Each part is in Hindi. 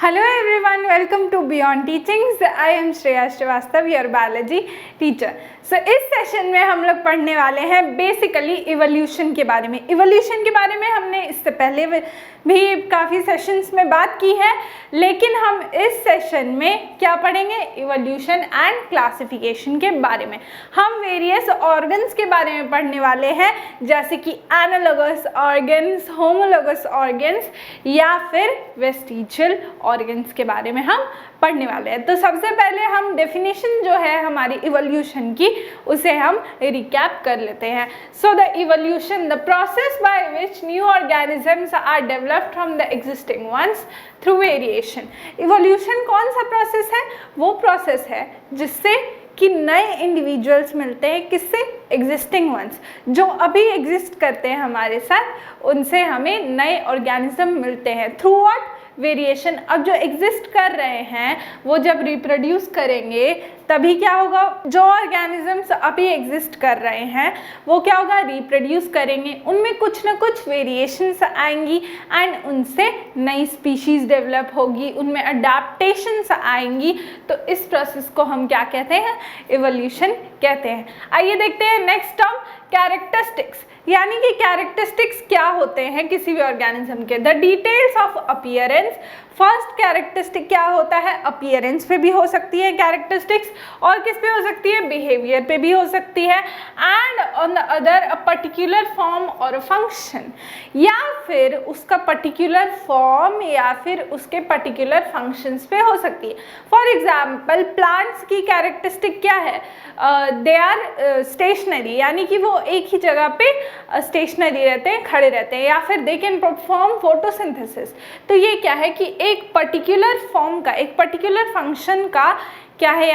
Hello everyone, welcome to Beyond Teachings. I am Shreya Srivastav, your biology teacher. So इस सेशन में हम लोग पढ़ने वाले हैं बेसिकली इवोल्यूशन के बारे में। इवोल्यूशन के बारे में हमने इससे पहले भी काफ़ी सेशंस में बात की है, लेकिन हम इस सेशन में क्या पढ़ेंगे? इवोल्यूशन एंड क्लासिफिकेशन के बारे में। हम वेरियस ऑर्गन्स के बारे में पढ़ने वाले हैं, जैसे कि एनालोगस ऑर्गन्स, होमोलोगस ऑर्गन्स या फिर वेस्टिजियल ऑर्गन्स के बारे में हम पढ़ने वाले हैं। तो सबसे पहले हम डेफिनेशन जो है हमारी इवोल्यूशन की, उसे हम रिकैप कर लेते हैं। So the evolution, the process by which new organisms are developed from the existing ones through variation. Evolution कौन सा प्रोसेस है? वो प्रोसेस है जिससे कि नए इंडिविजुअल्स मिलते हैं। किससे? एग्जिस्टिंग वंस, जो अभी एग्जिस्ट करते हैं हमारे साथ, उनसे हमें नए ऑर्गेनिज्म मिलते हैं थ्रू व्हाट? वेरिएशन। अब जो एग्जिस्ट कर रहे हैं वो जब रिप्रोड्यूस करेंगे तभी क्या होगा? जो ऑर्गेनिजम्स अभी एग्जिस्ट कर रहे हैं वो क्या होगा? रिप्रोड्यूस करेंगे, उनमें कुछ ना कुछ वेरिएशंस आएंगी एंड उनसे नई स्पीशीज डेवलप होगी, उनमें अडेप्टेशंस आएंगी। तो इस प्रोसेस को हम क्या कहते हैं? इवोल्यूशन कहते हैं। आइए देखते हैं नेक्स्ट टर्म, कैरेक्टरिस्टिक्स। यानी कि कैरेक्टरिस्टिक्स क्या होते हैं किसी भी ऑर्गेनिज्म के? The details of appearance. First characteristic क्या होता है? अपीयरेंस पे भी हो सकती है कैरेक्टरिस्टिक्स, और किस पे हो सकती है? बिहेवियर पे भी हो सकती है। And on the other a particular form और फंक्शन, या फिर उसका पर्टिकुलर फॉर्म या फिर उसके पर्टिकुलर फंक्शंस पे हो सकती है। फॉर एग्जाम्पल प्लांट्स की कैरेक्टरिस्टिक क्या है? दे आर स्टेशनरी, यानी कि वो एक ही जगह पे स्टेशनरी रहते हैं, खड़े रहते हैं, या फिर दे कैन परफॉर्म फोटोसिंथेसिस। तो ये क्या है कि एक पर्टिकुलर फॉर्म का, एक पर्टिकुलर फंक्शन का क्या है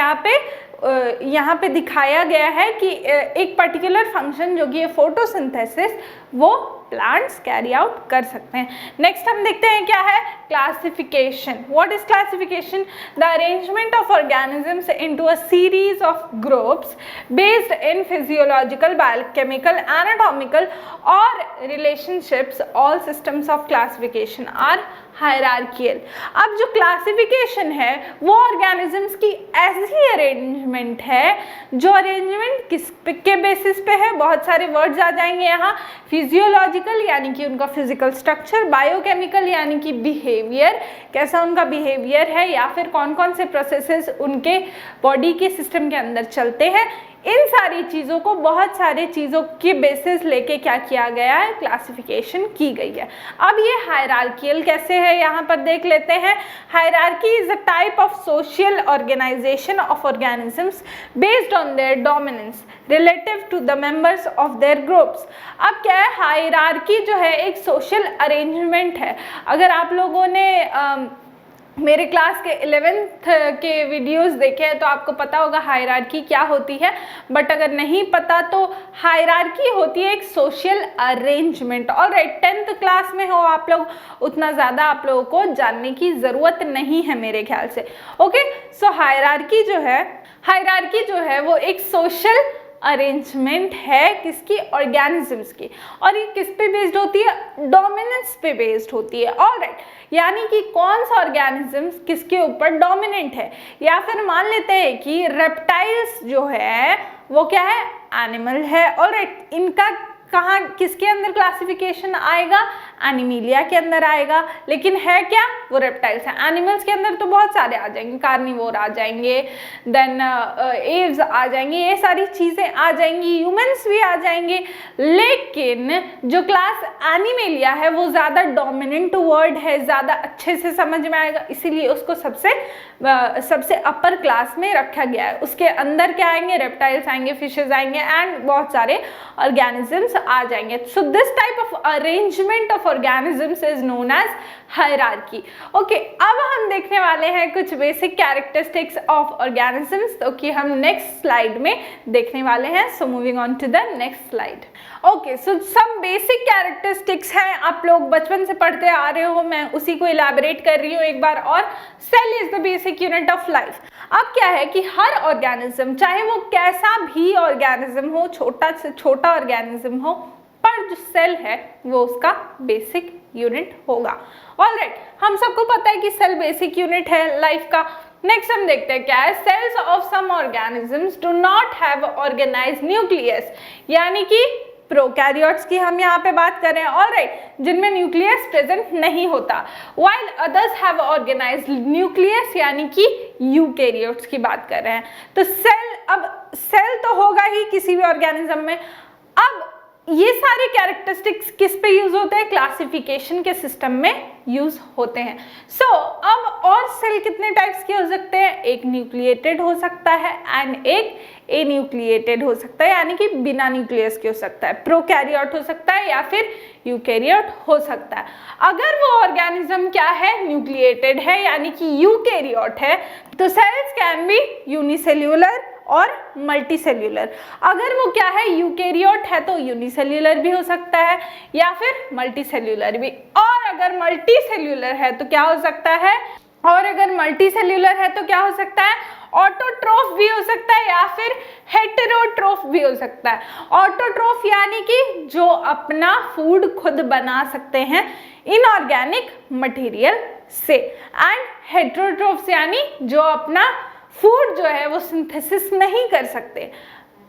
यहाँ पे दिखाया गया है कि एक पर्टिकुलर फंक्शन जो कि फोटोसिंथेसिस, वो प्लांट्स कैरी आउट कर सकते हैं। नेक्स्ट हम देखते हैं क्या है? Classification. What is classification? The arrangement of organisms into a series of groups based in physiological, biochemical, anatomical और relationships. All systems of classification are hierarchical. अब जो क्लासिफिकेशन है वो ऑर्गेनिजम्स की ऐसी अरेंजमेंट है, जो अरेंजमेंट किस के बेसिस पे है? बहुत सारे वर्ड्स आ जाएंगे यहाँ। फिजियोलॉजिकल यानी कि उनका फिजिकल स्ट्रक्चर, बायोकेमिकल यानी कि बिहेवियर, कैसा उनका बिहेवियर है, या फिर कौन कौन से प्रोसेसेस उनके बॉडी के सिस्टम के अंदर चलते हैं। इन सारी चीज़ों को, बहुत सारे चीज़ों के बेसिस लेके क्या किया गया है? क्लासिफिकेशन की गई है। अब ये हायरार्कियल कैसे है यहाँ पर देख लेते हैं। Hierarchy is a type of social organisation of organisms based on their dominance relative to the members of their groups. अब क्या है? हायरार्की जो है एक सोशल अरेंजमेंट है। अगर आप लोगों ने मेरे क्लास के 11th के वीडियोस देखे हैं तो आपको पता होगा हायरार्की क्या होती है, बट अगर नहीं पता तो हायरार्की होती है एक social arrangement. Alright, 10th class में हो आप लोग, उतना ज़्यादा आप लोगों को जानने की ज़रूरत नहीं है मेरे ख्याल से। ओके, सो हायरार्की जो है वो एक सोशल अरेंजमेंट है किसकी? ऑर्गेनिजम्स की। और ये किस पे बेस्ड होती है? डोमिनेंस पे बेस्ड होती है। ऑलराइट, यानी कि कौन सा ऑर्गेनिजम्स किसके ऊपर डोमिनेंट है। या फिर मान लेते हैं कि रेप्टाइल्स जो है वो क्या है? एनिमल है। ऑलराइट, इनका कहाँ, किसके अंदर क्लासिफिकेशन आएगा? एनिमिलिया के अंदर आएगा। लेकिन है क्या? वो रेप्टाइल्स है। एनिमल्स के अंदर तो बहुत सारे आ जाएंगे, कार्निवोर आ जाएंगे, देन एव्स आ जाएंगे, ये सारी चीज़ें आ जाएंगी, ह्यूमंस भी आ जाएंगे। लेकिन जो क्लास एनिमिलिया है वो ज़्यादा डोमिनेंट वर्ड है, ज़्यादा अच्छे से समझ में आएगा, इसीलिए उसको सबसे अपर क्लास में रखा गया है। उसके अंदर क्या आएंगे? रेप्टाइल्स आएंगे, फिशेज आएंगे एंड बहुत सारे ऑर्गेनिजम्स आ जाएंगे। So this type of arrangement of organisms is known as hierarchy. Okay, अब हम देखने वाले हैं कुछ बेसिक कैरेक्टरिस्टिक्स ऑफ ऑर्गेनिजम्स, तो कि हम नेक्स्ट स्लाइड में देखने वाले हैं। So moving on to the next slide. Okay, so some basic characteristics हैं, आप लोग बचपन से पढ़ते आ रहे हो, मैं उसी को इलैबोरेट कर रही हूँ एक बार और। Cell is the basic unit of life. अब क्या है कि हर ऑर्गेनिज्म, चाहे वो कैसा भी ऑर्गेनिज्म हो, छोटा से छोटा ऑर्गेनिज्म हो, पर जो सेल है वो उसका बेसिक यूनिट होगा। ऑलराइट, हम सबको पता है कि सेल बेसिक यूनिट है लाइफ का। नेक्स्ट हम देखते हैं क्या है, cells of some organisms do not have organised nucleus, यानी कि प्रोकैरियोट्स की हम यहाँ पे बात कर रहे हैं, ऑलराइट, जिनमें न्यूक्लियस प्रेजेंट नहीं होता, while others have organised nucleus, यानी कि यूकैरियोट्स की बात कर रहे हैं। तो सेल, अब सेल तो होगा ही किसी भी ऑर्गेनिज्म में। अब ये सारे कैरेक्टरिस्टिक्स किस पे यूज होते हैं, क्लासिफिकेशन के सिस्टम में यूज होते हैं। अब और सेल कितने टाइप्स के हो सकते हैं, एक न्यूक्लिएटेड हो सकता है एंड एक एन्यूक्लिएटेड हो सकता है, यानी कि बिना न्यूक्लियस के हो सकता है, प्रोकैरियोट हो सकता है या फिर यूकैरियोट हो सकता है। अगर वो ऑर्गेनिज्म क्या है, न्यूक्लिएटेड है यानी कि यूकैरियोट है, तो सेल्स कैन बी यूनिसेल्यूलर और मल्टीसेल्यूलर। अगर वो क्या है, यूकैरियोट है, तो यूनिसेल्यूलर भी हो सकता है या फिर मल्टीसेल्यूलर भी। और अगर मल्टीसेल्यूलर है तो क्या हो सकता है, ऑटोट्रोफ भी हो सकता है या फिर हेटेरोट्रोफ भी हो सकता है। ऑटोट्रोफ यानी कि जो अपना फूड खुद बना सकते हैं इनऑर्गेनिक मटेरियल से, एंड हेटेरोट्रोफ्स यानी जो अपना फूड जो है वो सिंथेसिस नहीं कर सकते,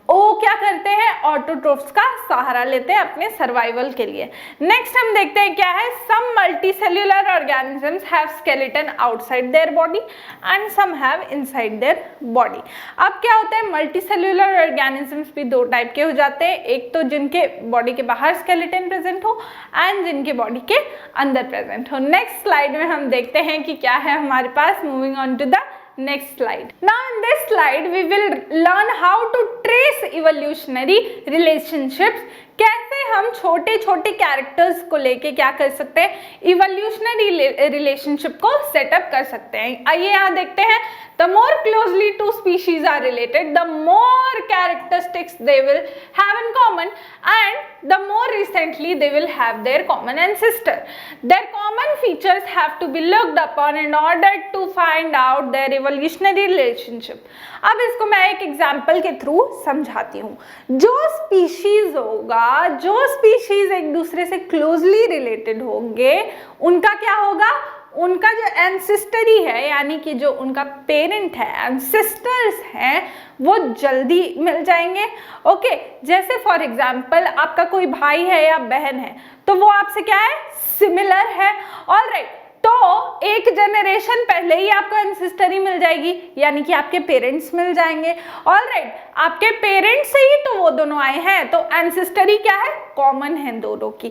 वो क्या करते हैं, ऑटोट्रोफ्स का सहारा लेते हैं अपने सर्वाइवल के लिए। नेक्स्ट हम देखते हैं क्या है, some multicellular organisms have skeleton outside their body and some have inside their body. अब क्या होता है, मल्टीसेल्यूलर ऑर्गेनिजम्स भी दो टाइप के हो जाते हैं, एक तो जिनके बॉडी के बाहर स्केलेटन प्रेजेंट हो एंड जिनके बॉडी के अंदर प्रेजेंट हो। नेक्स्ट स्लाइड में हम देखते हैं कि क्या है हमारे पास। Moving on to the next slide. Now in this slide we will learn how to trace evolutionary relationships. कैसे हम छोटे छोटे कैरेक्टर्स को लेके क्या कर सकते हैं, इवोल्यूशनरी रिलेशनशिप को सेटअप कर सकते हैं। आइए यहाँ देखते हैं, the more closely two species are related, the more characteristics they will have in common and the more recently they will have their common ancestor. Their common features have to be looked upon in order to find out their evolutionary relationship. अब इसको मैं एक एग्जाम्पल के थ्रू समझाती हूँ। जो स्पीशीज होगा, जो स्पीशीज एक दूसरे से क्लोजली रिलेटेड होंगे, उनका क्या होगा, उनका जो एंसेस्टरी है यानी कि जो उनका पेरेंट है, एंसेस्टर्स हैं, वो जल्दी मिल जाएंगे। ओके, जैसे फॉर एग्जाम्पल आपका कोई भाई है या बहन है तो वो आपसे क्या है, सिमिलर है। ऑलराइट, तो एक जनरेशन पहले ही आपको एंसेस्टरी मिल जाएगी, यानी कि आपके पेरेंट्स मिल जाएंगे। ऑलराइट, आपके पेरेंट्स से ही तो वो दोनों आए हैं, तो एंसेस्टरी क्या है, कॉमन है दोनों की।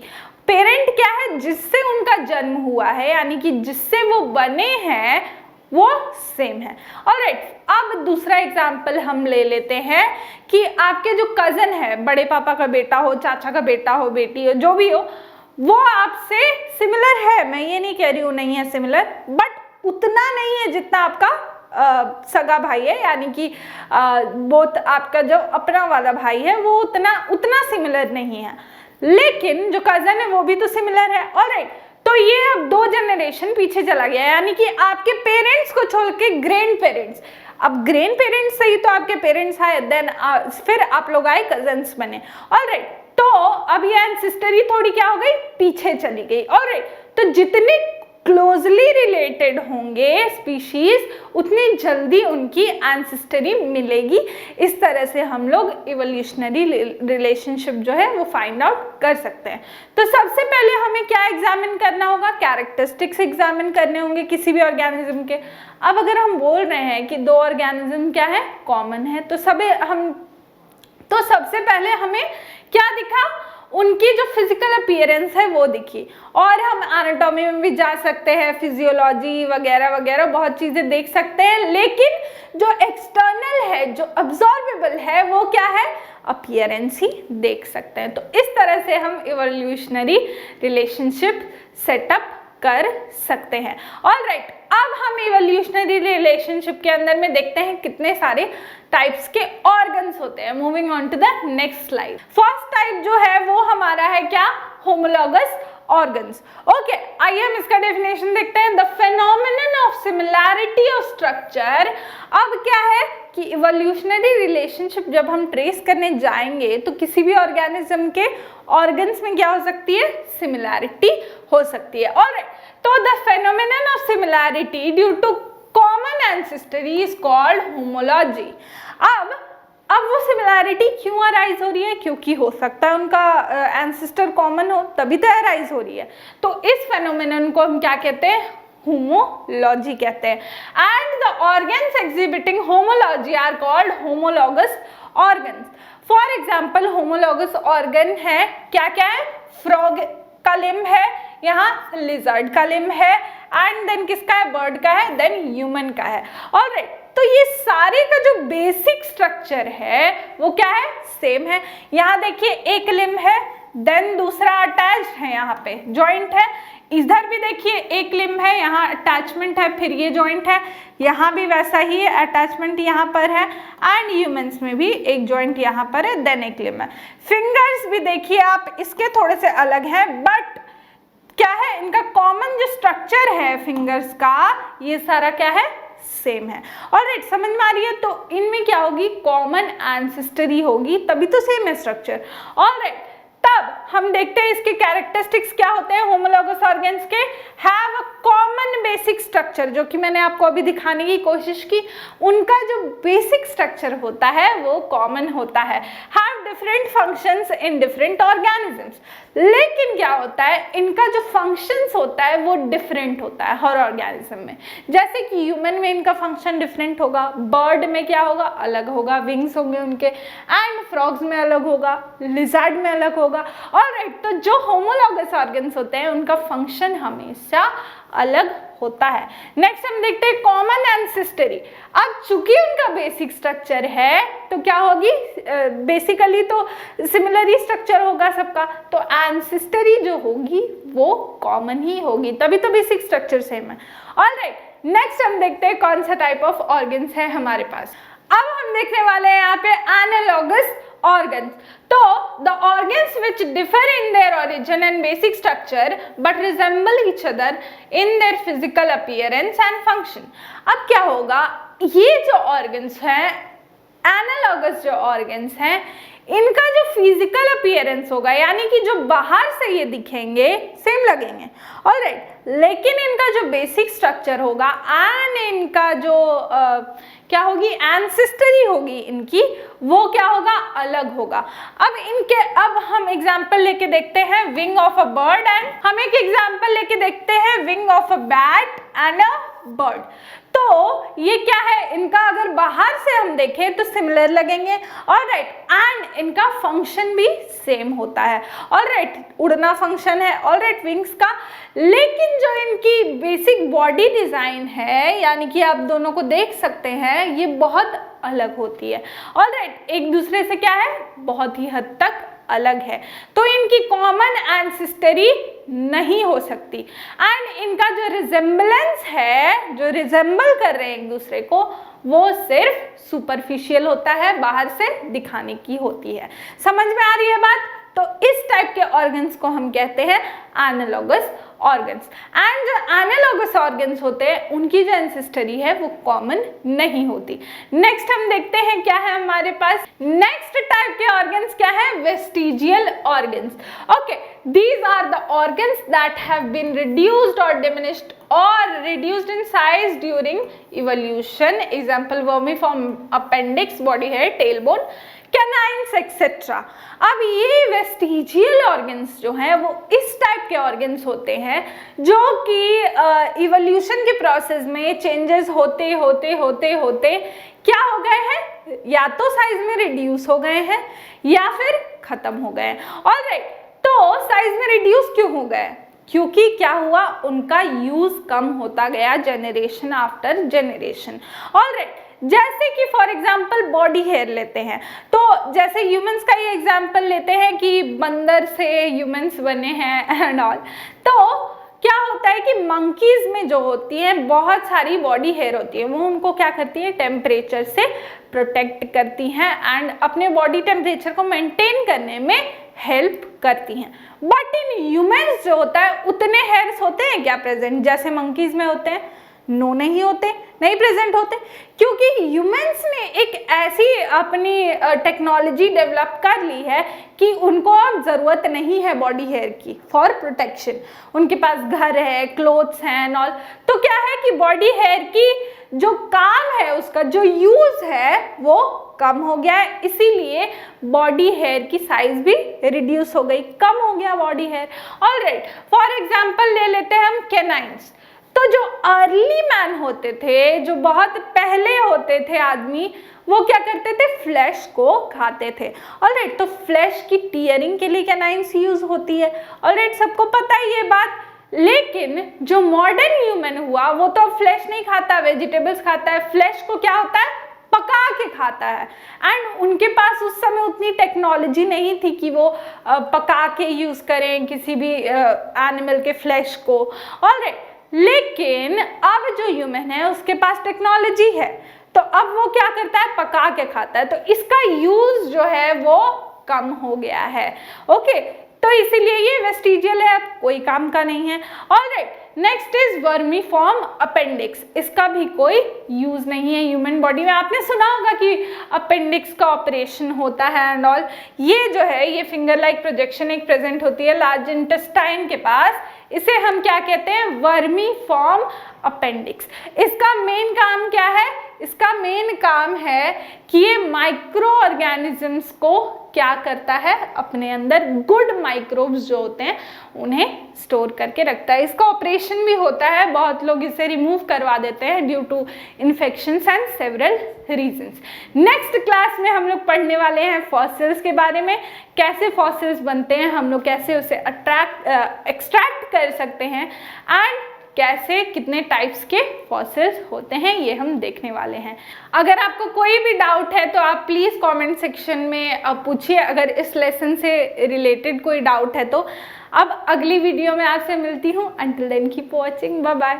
पेरेंट क्या है, जिससे उनका जन्म हुआ है, यानी कि जिससे वो बने हैं, वो सेम है। ऑलराइट, अब दूसरा एग्जाम्पल हम ले लेते हैं कि आपके जो कजन है, बड़े पापा का बेटा हो, चाचा का बेटा हो, बेटी हो, जो भी हो, वो आपसे सिमिलर है। मैं ये नहीं कह रही हूँ नहीं है सिमिलर, बट उतना नहीं है जितना आपका सगा भाई है, यानी कि बोथ आपका जो अपना वाला भाई है वो उतना सिमिलर नहीं है, लेकिन जो कजन है वो भी तो सिमिलर है। ऑलराइट, तो ये अब 2 जनरेशन पीछे चला गया, यानी कि आपके पेरेंट्स को छोड़ के ग्रैंड पेरेंट्स, अब ग्रैंड पेरेंट्स से ही तो आपके पेरेंट्स आए, देन फिर आप लोग आए, कजन्स बने। ऑलराइट, तो अब ये एंसेस्टरी थोड़ी क्या हो गई, पीछे चली गई। ऑलराइट, तो जितने क्लोजली रिलेटेड होंगे स्पीशीज, उतनी जल्दी उनकी एंसेस्टरी मिलेगी। इस तरह से हम लोग इवोल्यूशनरी रिलेशनशिप जो है वो फाइंड आउट कर सकते हैं। तो सबसे पहले हमें क्या एग्जामिन करना होगा, कैरेक्टरिस्टिक्स एग्जामिन करने होंगे किसी भी ऑर्गेनिज्म के। अब अगर हम बोल रहे हैं कि 2 ऑर्गेनिज्म क्या है, कॉमन है, तो सबसे पहले हमें क्या दिखा, उनकी जो फिजिकल अपीयरेंस है वो दिखी, और हम एनाटॉमी में भी जा सकते हैं, फिजियोलॉजी वगैरह वगैरह बहुत चीजें देख सकते हैं, लेकिन जो एक्सटर्नल है, जो अब्जॉर्वेबल है, वो क्या है, अपीयरेंस ही देख सकते हैं। तो इस तरह से हम इवोल्यूशनरी रिलेशनशिप सेटअप कर सकते हैं। ऑलराइट, अब हम इवोल्यूशनरी रिलेशनशिप के अंदर में देखते हैं कितने सारे टाइप्स के ऑर्गन्स होते हैं। Moving on to the next slide. First type जो है वो हमारा है क्या, होमोलॉगस ऑर्गन्स। ओके, आइए हम इसका डेफिनेशन देखते हैं। The phenomenon of similarity of structure. अब क्या है कि इवोल्यूशनरी रिलेशनशिप जब हम ट्रेस करने जाएंगे तो किसी भी ऑर्गेनिज्म के ऑर्गन्स में क्या हो सकती है, सिमिलैरिटी हो सकती है। ऑलराइट, तो the phenomenon of similarity due to common ancestry is called homology. अब वो सिमिलैरिटी क्यों अराइज हो रही है? क्योंकि हो सकता है उनका एंसेस्टर कॉमन हो, तभी तो अराइज हो रही है। तो इस फेनोमेनन को हम क्या कहते हैं? होमोलॉजी कहते हैं। And the organs exhibiting homology are called homologous organs. For example homologous organ है, क्या क्या है? फ्रॉग का लिम्ब है, यहाँ लिजर्ड का लिम्ब है, एंड देन किसका है? बर्ड का है, देन ह्यूमन का है। ऑलराइट, तो ये सारे का जो बेसिक स्ट्रक्चर है वो क्या है? सेम है। यहाँ देखिए एक लिम्ब है, देन दूसरा अटैच्ड है, यहाँ पे जॉइंट है। इधर भी देखिए एक लिम्ब है, यहाँ अटैचमेंट है, फिर ये जॉइंट है। यहाँ भी वैसा ही है, अटैचमेंट यहाँ पर है, एंड ह्यूमंस में भी एक जॉइंट यहाँ पर है, देन एक लिम्ब है। फिंगर्स भी देखिए आप, इसके थोड़े से अलग हैं, बट क्या है? इनका कॉमन जो स्ट्रक्चर है फिंगर्स का, ये सारा क्या है? सेम है। ऑलराइट, समझ में आ रही है? तो इनमें क्या होगी? कॉमन एंसेस्टरी होगी, तभी तो सेम है स्ट्रक्चर। ऑलराइट, तब हम देखते हैं इसके कैरेक्टरिस्टिक्स क्या होते हैं होमोलॉगस ऑर्गन्स के। Have a common basic structure, जो कि मैंने आपको अभी दिखाने की कोशिश की। उनका जो बेसिक स्ट्रक्चर होता है वो कॉमन होता है। Have different functions in different organisms, लेकिन क्या होता है? इनका जो फंक्शंस होता है वो डिफरेंट होता है हर ऑर्गेनिज्म में। जैसे कि ह्यूमन में इनका फंक्शन डिफरेंट होगा, बर्ड में क्या होगा? अलग होगा, विंग्स होंगे उनके, एंड फ्रॉग्स में अलग होगा, लिजर्ड में अलग होगा। ऑलराइट, तो जो होमोलॉगस ऑर्गन्स होते हैं उनका फंक्शन हमेशा अलग होता है। नेक्स्ट हम देखते हैं कॉमन एंसेस्टरी। अब चूंकि उनका बेसिक स्ट्रक्चर है तो क्या होगी? बेसिकली तो सिमिलर ही स्ट्रक्चर होगा सबका, तो एंसेस्टरी जो होगी वो कॉमन ही होगी, तभी तो बेसिक स्ट्रक्चर सेम है। ऑलराइट, नेक्स्ट हम देखते हैं कौन सा टाइप ऑफ ऑर्गन्स है हमारे पास। अब हम देखने वाले हैं यहाँ पे analogous organs. So the organs which differ in their origin and basic structure but resemble each other in their physical appearance and function. अब क्या होगा? ये जो organs हैं, एनालॉगस जो ऑर्गन्स हैं, इनका जो फिजिकल अपीयरेंस होगा, यानी कि जो बाहर से ये दिखेंगे सेम लगेंगे, ऑलराइट, लेकिन इनका जो बेसिक स्ट्रक्चर होगा एंड इनका जो क्या होगी, एंसेस्टरी होगी इनकी, वो क्या होगा, अलग होगा। अब हम एग्जाम्पल लेके देखते हैं wing of a bird, and हम एक एग्जाम्पल लेके देखते हैं wing of a bat and a bird. तो ये क्या है, इनका अगर बाहर से हम देखें तो सिमिलर लगेंगे, ऑलराइट, एंड इनका फंक्शन भी सेम होता है, ऑलराइट, उड़ना फंक्शन है, ऑलराइट, विंग्स का। लेकिन जो इनकी बेसिक बॉडी डिजाइन है, यानी कि आप दोनों को देख सकते हैं, ये बहुत अलग होती है, ऑलराइट, एक दूसरे से क्या है, बहुत ही हद तक अलग है। तो इनकी कॉमन एंसेस्टरी नहीं हो सकती, एंड इनका जो रिजेम्बलेंस है, जो रिजेंबल कर रहे हैं एक दूसरे को, वो सिर्फ सुपरफिशियल होता है, बाहर से दिखाने की होती है। समझ में आ रही है बात? तो इस टाइप के ऑर्गन्स को हम कहते हैं एनालॉगस ऑर्गन्स, एंड जो एनालॉगस ऑर्गन्स होते हैं उनकी जो एंसेस्टरी है वो कॉमन नहीं होती। नेक्स्ट हम देखते हैं क्या है हमारे पास, नेक्स्ट टाइप के ऑर्गन्स क्या है, vestigial organs. Okay, these are the organs that have been reduced or diminished or reduced in size during evolution. Example, vermiform appendix, body hair, tailbone, canines etc. अब ये वेस्टिजियल ऑर्गन्स जो हैं वो इस टाइप के ऑर्गन्स होते हैं जो कि इवोल्यूशन के प्रोसेस में चेंजेस होते होते होते होते क्या हो गए हैं, या तो साइज में रिड्यूस हो गए हैं या फिर खत्म हो गए हैं, ऑलराइट। तो साइज में रिड्यूस क्यों हो गए? क्योंकि क्या हुआ, उनका यूज कम होता गया जनरेशन आफ्टर जनरेशन, ऑलराइट। जैसे कि फॉर एग्जांपल बॉडी हेयर लेते हैं, तो जैसे ह्यूमंस का ये एग्जांपल लेते हैं कि बंदर से ह्यूमंस बने हैं एंड ऑल, तो क्या होता है कि मंकीज में जो होती है बहुत सारी बॉडी हेयर होती है, वो उनको क्या करती है, टेम्परेचर से प्रोटेक्ट करती हैं एंड अपने बॉडी टेम्परेचर को मेंटेन करने में हेल्प करती हैं। बट इन ह्यूमंस जो होता है उतने हेयर्स होते हैं क्या प्रेजेंट जैसे मंकीज में होते हैं? नो नहीं होते, नहीं प्रेजेंट होते, क्योंकि ह्यूमंस ने एक ऐसी अपनी टेक्नोलॉजी डेवलप कर ली है कि उनको अब ज़रूरत नहीं है बॉडी हेयर की फॉर प्रोटेक्शन। उनके पास घर है, क्लोथ्स हैं एंड ऑल, तो क्या है कि बॉडी हेयर की जो काम है, उसका जो यूज़ है वो कम हो गया है, इसीलिए बॉडी हेयर की साइज भी रिड्यूस हो गई, कम हो गया body hair. Alright, for example ले लेते हैं हम कैनाइन्स। तो जो अर्ली मैन होते थे, जो बहुत पहले होते थे आदमी, वो क्या करते थे, फ्लैश को खाते थे। ऑलराइट, तो फ्लैश की टीयरिंग के लिए कैनाइन्स यूज होती है। ऑलराइट, सबको पता है ये बात। लेकिन जो मॉडर्न ह्यूमन हुआ वो तो फ्लैश नहीं खाता, वेजिटेबल्स खाता है, फ्लैश को क्या होता है, पका के खाता है। एंड उनके पास उस समय उतनी टेक्नोलॉजी नहीं थी कि वो पका के यूज करें किसी भी एनिमल के फ्लैश को। ऑलराइट, लेकिन अब जो ह्यूमन है उसके पास टेक्नोलॉजी है, तो अब वो क्या करता है, पका के खाता है, तो इसका यूज जो है वो कम हो गया है। ओके, तो इसीलिए ये वेस्टिजियल है, अब कोई काम का नहीं है। Alright, next is vermiform appendix. इसका भी कोई यूज नहीं है ह्यूमन बॉडी में। आपने सुना होगा कि अपेंडिक्स का ऑपरेशन होता है एंड ऑल। ये जो है, ये फिंगर लाइक प्रोजेक्शन एक प्रेजेंट होती है लार्ज इंटेस्टाइन के पास, इसे हम क्या कहते हैं, वर्मीफॉर्म अपेंडिक्स। इसका मेन काम क्या है, इसका मेन काम है कि ये माइक्रो ऑर्गेनिजम्स को क्या करता है, अपने अंदर गुड माइक्रोब्स जो होते हैं उन्हें स्टोर करके रखता है। इसका ऑपरेशन भी होता है, बहुत लोग इसे रिमूव करवा देते हैं due to infections and several reasons. Next class में हम लोग पढ़ने वाले हैं फॉसिल्स के बारे में, कैसे फॉसिल्स बनते हैं, हम लोग कैसे उसे एक्सट्रैक्ट कर सकते हैं, एंड कैसे कितने टाइप्स के फॉसिल्स होते हैं, ये हम देखने वाले हैं। अगर आपको कोई भी डाउट है तो आप प्लीज़ कमेंट सेक्शन में पूछिए, अगर इस लेसन से रिलेटेड कोई डाउट है तो। अब अगली वीडियो में आपसे मिलती हूँ। Until then keep watching, bye bye.